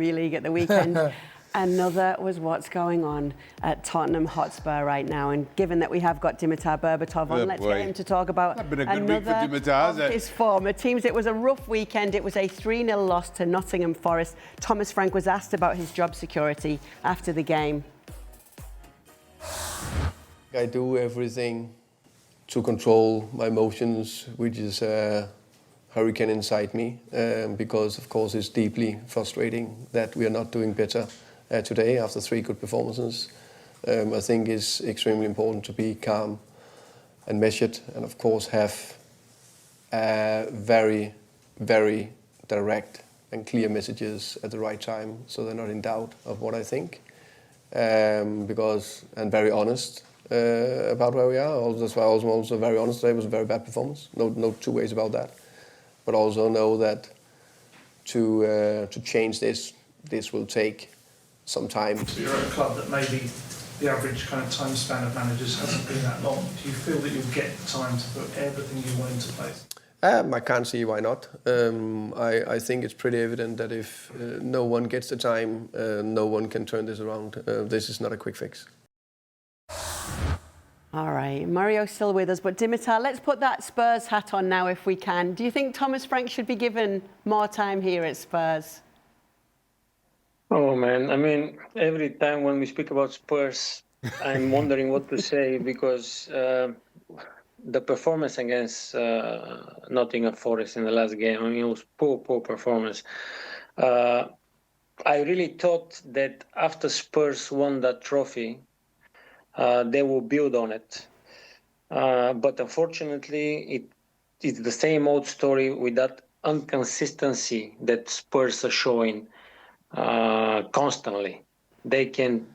League at the weekend. Another was what's going on at Tottenham Hotspur right now. And given that we have got Dimitar Berbatov on, let's get him to talk about another his former teams. It was a rough weekend. It was a 3-0 loss to Nottingham Forest. Thomas Frank was asked about his job security after the game. I do everything to control my emotions, which is hurricane inside me, because of course it's deeply frustrating that we are not doing better today after 3 good performances. I think it's extremely important to be calm and measured, and of course have very, very direct and clear messages at the right time, so they're not in doubt of what I think, and very honest about where we are. That's why I was also very honest today. It was a very bad performance. No two ways about that. But also know that to change this will take some time. So you're at a club that maybe the average kind of time span of managers hasn't been that long. Do you feel that you'll get time to put everything you want into place? I can't see why not. I think it's pretty evident that if no one gets the time, no one can turn this around. This is not a quick fix. All right, Mario's still with us, but Dimitar, let's put that Spurs hat on now if we can. Do you think Thomas Frank should be given more time here at Spurs? Oh, man. I mean, every time when we speak about Spurs, I'm wondering what to say, because the performance against Nottingham Forest in the last game, I mean, it was poor performance. I really thought that after Spurs won that trophy, they will build on it. But unfortunately, it's the same old story with that inconsistency that Spurs are showing constantly. They can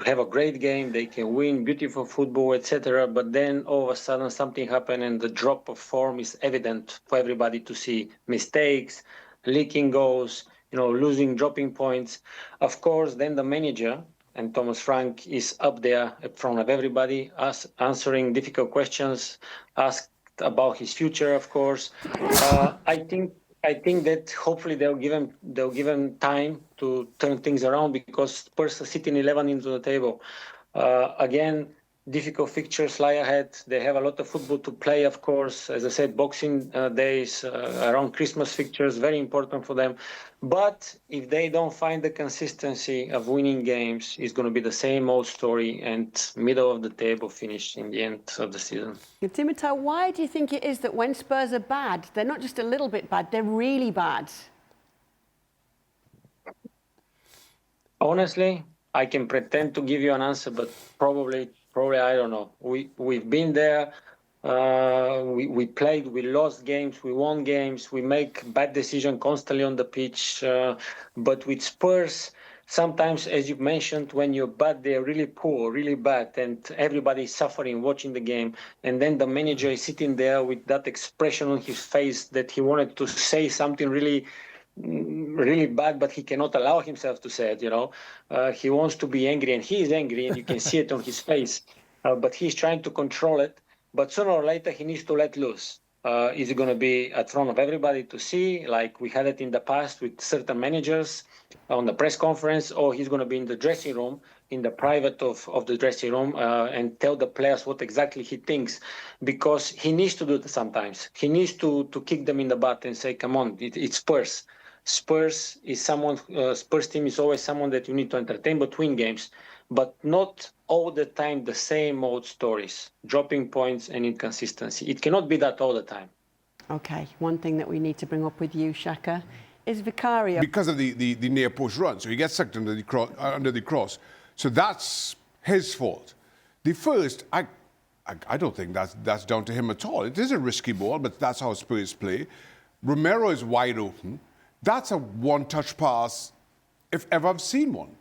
have a great game, they can win beautiful football, etc. But then all of a sudden something happened and the drop of form is evident for everybody to see. Mistakes, leaking goals, losing, dropping points. Of course, then the manager, and Thomas Frank is up there in front of everybody, answering difficult questions, asked about his future, of course. I think that hopefully they'll give him time to turn things around, because Spurs are sitting 11 into the table. Again, difficult fixtures lie ahead. They have a lot of football to play, of course. As I said, Boxing days, around Christmas fixtures, very important for them. But if they don't find the consistency of winning games, it's going to be the same old story and middle of the table finish in the end of the season. Dimitar, why do you think it is that when Spurs are bad, they're not just a little bit bad, they're really bad? Honestly, I can pretend to give you an answer, but probably I don't know. We've been there. We played, we lost games, we won games, we make bad decisions constantly on the pitch. But with Spurs, sometimes, as you mentioned, when you're bad, they're really poor, really bad, and everybody's suffering watching the game. And then the manager is sitting there with that expression on his face that he wanted to say something really bad, but he cannot allow himself to say it, He wants to be angry, and he is angry, and you can see it on his face. But he's trying to control it. But sooner or later, he needs to let loose. Is it going to be at front of everybody to see, like we had it in the past with certain managers on the press conference, or he's going to be in the dressing room, in the private of the dressing room, and tell the players what exactly he thinks, because he needs to do it sometimes. He needs to kick them in the butt and say, come on, it's Spurs. Spurs team is always someone that you need to entertain but win games, but not all the time the same old stories, dropping points and inconsistency. It cannot be that all the time. Okay, one thing that we need to bring up with you, Shaka, is Vicario. Because of the near post run, so he gets sucked under the cross. So that's his fault. The first, I don't think that's down to him at all. It is a risky ball, but that's how Spurs play. Romero is wide open. That's a one-touch pass, if ever I've seen one.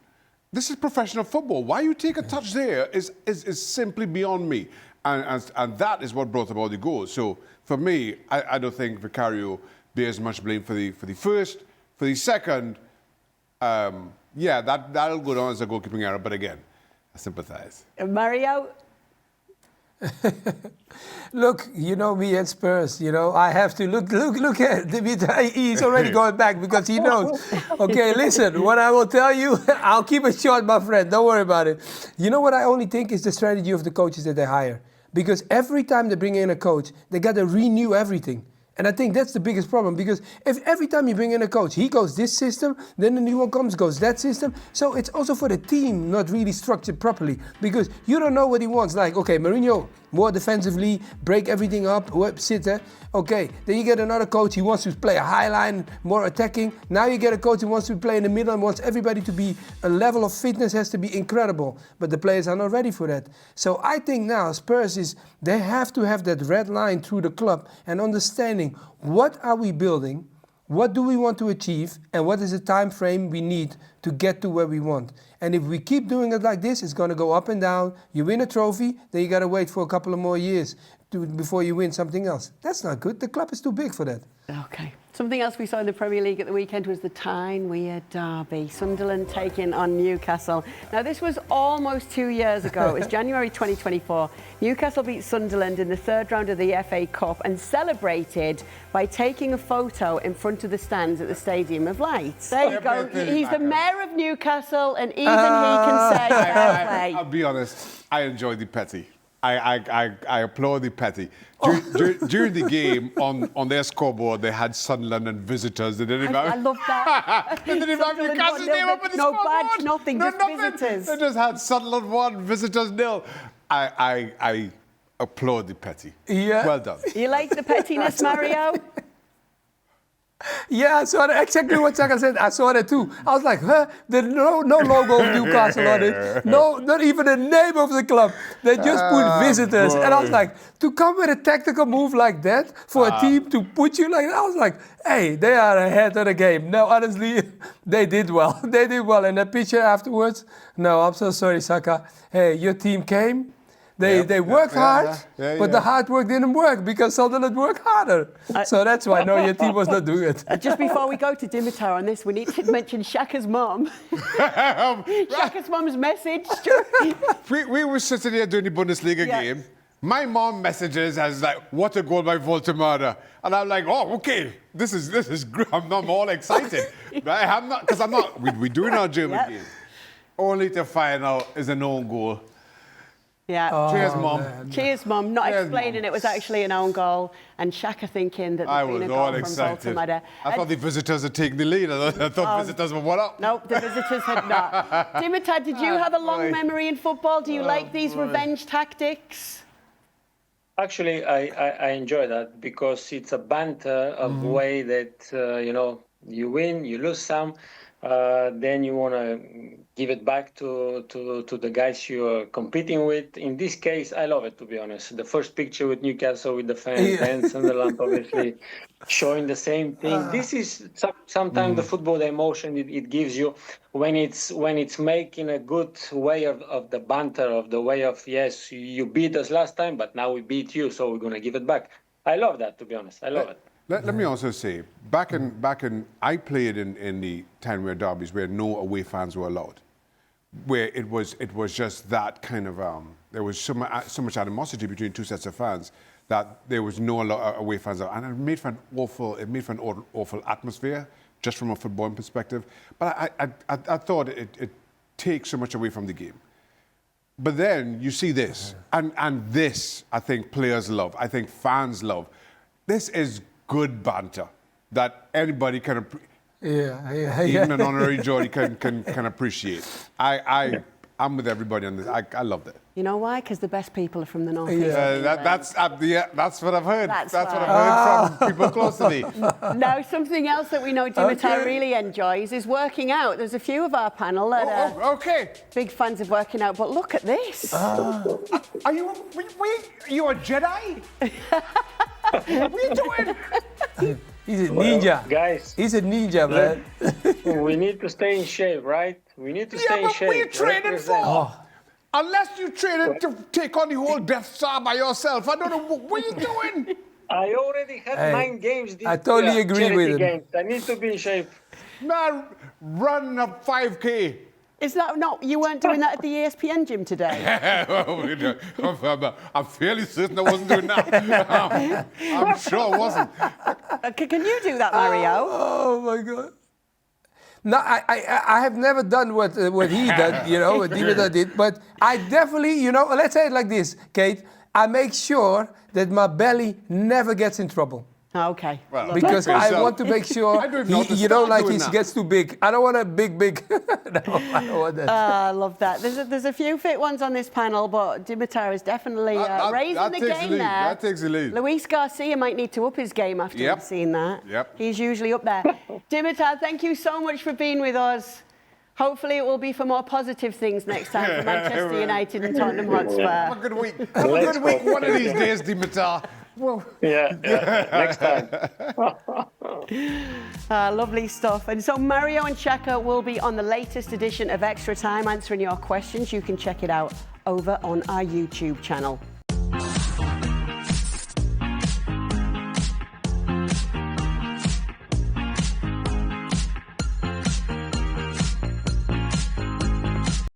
This is professional football. Why you take a touch there is simply beyond me. And that is what brought about the goal. So for me, I don't think Vicario bears much blame for the first. For the second, that'll go down as a goalkeeping error. But again, I sympathise. Mario? Look, you know me at Spurs, you know, I have to look at Dimitar. He's already going back because he knows. Okay, listen, what I will tell you, I'll keep it short, my friend. Don't worry about it. You know what I only think is the strategy of the coaches that they hire. Because every time they bring in a coach, they got to renew everything. And I think that's the biggest problem, because if every time you bring in a coach, he goes this system, then the new one comes, goes that system. So it's also for the team not really structured properly, because you don't know what he wants. Like, okay, Mourinho, more defensively, break everything up, sit there. Okay, then you get another coach, he wants to play a high line, more attacking. Now you get a coach who wants to play in the middle and wants everybody to be, a level of fitness has to be incredible. But the players are not ready for that. So I think now Spurs they have to have that red line through the club and understanding what are we building, what do we want to achieve, and what is the time frame we need to get to where we want. And if we keep doing it like this, it's going to go up and down. You win a trophy, then you got to wait for a couple of more years before you win something else. That's not good. The club is too big for that. Okay. Something else we saw in the Premier League at the weekend was the tying weird derby. Sunderland taking on Newcastle. Now, this was almost 2 years ago. It's January 2024. Newcastle beat Sunderland in the third round of the FA Cup and celebrated by taking a photo in front of the stands at the Stadium of Light. There you go. He's the mayor of Newcastle, and even he can say fair play. I'll be honest, I enjoyed the petty. I applaud the petty. During the game, on their scoreboard, they had Sunderland and visitors. They didn't even I love that. they didn't even have Newcastle's name up on the no scoreboard. Badge, nothing, just visitors. They just had Sunderland 1, visitors 0. I applaud the petty. Yeah. Well done. You like the pettiness, Mario? Yeah, I saw that, exactly what Shaka said. I saw that too. I was like, huh? There's no logo of Newcastle on it. No, not even the name of the club. They just put visitors. Boy. And I was like, to come with a tactical move like that for a team to put you like that, I was like, hey, they are ahead of the game. No, honestly, they did well. They did well. And the picture afterwards, no, I'm so sorry, Shaka. Hey, your team came. They worked hard, but the hard work didn't work because Sunderland worked harder. So that's why, no, your team was not doing it. Just before we go to Dimitar on this, we need to mention Shaka's mum. Shaka's mum's message. we were sitting here doing the Bundesliga game. My mom messages as like, what a goal by Voltemada. And I'm like, oh, okay, this is great. I'm all excited. Right? I'm not, we're doing our German game. Only to find out it's an own goal. Yeah. Oh, cheers, Mum. Man. Cheers, Mum. Not explaining it was actually an own goal, and Shaka thinking that there'd been a goal from Voltemada. I thought the visitors had taken the lead. I thought visitors were what up? No, the visitors had not. Dimitar, did you have a long memory in football? Do you like these revenge tactics? Actually, I enjoy that because it's a banter of way that, you win, you lose some, then you want to give it back to the guys you are competing with. In this case, I love it, to be honest. The first picture with Newcastle with the fans and Sunderland, obviously, showing the same thing. This is sometimes the football, the emotion it gives you when it's making a good way of the banter, of the way of, yes, you beat us last time, but now we beat you, so we're going to give it back. I love that, to be honest. I love it. Let me also say, back in I played in the time where derbies where no away fans were allowed, where it was just that kind of there was so much animosity between two sets of fans that there was no away fans, and it made for an awful atmosphere just from a footballing perspective. But I thought it takes so much away from the game. But then you see this, and this I think players love, I think fans love. This is good banter that anybody can even an honorary Geordie can appreciate. I'm with everybody on this. I love it. You know why? Because the best people are from the north. That's what I've heard. That's what I've heard from people close to me. Now, something else that we know Dimitar really enjoys is working out. There's a few of our panel that are big fans of working out, but look at this. Are you a Jedi? What are you doing? He's a ninja. Guys. He's a ninja, man. We need to stay in shape, right? We need to stay in shape. What are you training for? Unless you train to take on the whole Death Star by yourself. I don't know. What are you doing? I already had 9 games this I totally year, agree with him. Games. I need to be in shape. Man, run a 5K. Is that not, you weren't doing that at the ESPN gym today? I'm fairly certain I wasn't doing that. I'm sure I wasn't. Can you do that, Mario? Oh my God. No, I have never done what he did, you know, what Dimitar did. But I definitely, you know, let's say it like this, Kate. I make sure that my belly never gets in trouble. Okay. Well, because I want to make sure, you know, like he gets too big. I don't want a big. No, I don't want that. I love that. There's a few fit ones on this panel, but Dimitar is definitely raising the game there. That takes the lead. Luis Garcia might need to up his game after we've seen that. Yep. He's usually up there. Dimitar, thank you so much for being with us. Hopefully it will be for more positive things next time for Manchester United and Tottenham Hotspur. Have a good week. Have a good week one of these days, Dimitar. Well, next time. Lovely stuff. And so Mario and Shaka will be on the latest edition of Extra Time answering your questions. You can check it out over on our YouTube channel.